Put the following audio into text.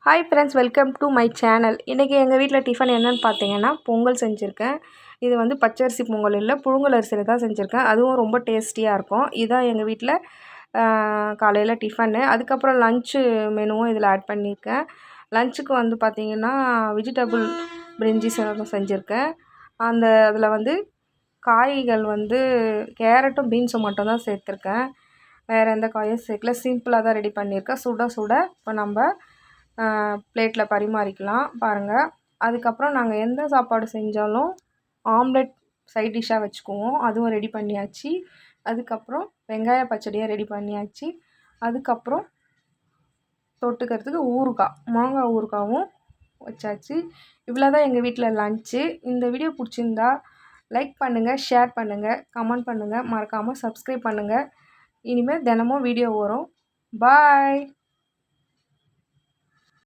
Hi friends, welcome to my channel. இன்றைக்கி எங்கள் வீட்டில் டிஃபன் என்னென்னு பார்த்தீங்கன்னா பொங்கல் செஞ்சுருக்கேன். இது வந்து பச்சரிசி பொங்கல் இல்லை, புழுங்கல் அரிசியில் தான் செஞ்சுருக்கேன். அதுவும் ரொம்ப டேஸ்டியாக இருக்கும். இதுதான் எங்கள் வீட்டில் காலையில் டிஃபனு. அதுக்கப்புறம் லன்ச்சு மெனுவும் இதில் ஆட் பண்ணியிருக்கேன். லன்ச்சுக்கு வந்து பார்த்திங்கன்னா வெஜிடபிள் பிரிஞ்சி செஞ்சுருக்கேன். அதில் வந்து காய்கள் வந்து கேரட்டும் பீன்ஸும் மட்டும் தான் சேர்த்துருக்கேன். வேறு எந்த காயும் சேர்க்கல. சிம்பிளாக தான் ரெடி பண்ணியிருக்கேன். சுட சுட இப்போ நம்ம பிளேட்டில் பரிமாறிக்கலாம் பாருங்கள். அதுக்கப்புறம் நாங்கள் எந்த சாப்பாடு செஞ்சாலும் ஆம்லெட் சைட் டிஷ்ஷாக வச்சுக்குவோம். அதுவும் ரெடி பண்ணியாச்சு. அதுக்கப்புறம் வெங்காய பச்சடியாக ரெடி பண்ணியாச்சு. அதுக்கப்புறம் தொட்டுக்கிறதுக்கு ஊறுகாய், மாங்காய் ஊறுகாயும் வச்சாச்சு. இவ்வளோ தான் எங்கள் வீட்டில் லன்ச்சு. இந்த வீடியோ பிடிச்சிருந்தா லைக் பண்ணுங்கள், ஷேர் பண்ணுங்கள், கமெண்ட் பண்ணுங்கள், மறக்காமல் சப்ஸ்கிரைப் பண்ணுங்கள். இனிமேல் தினமும் வீடியோ வரும். பாய்.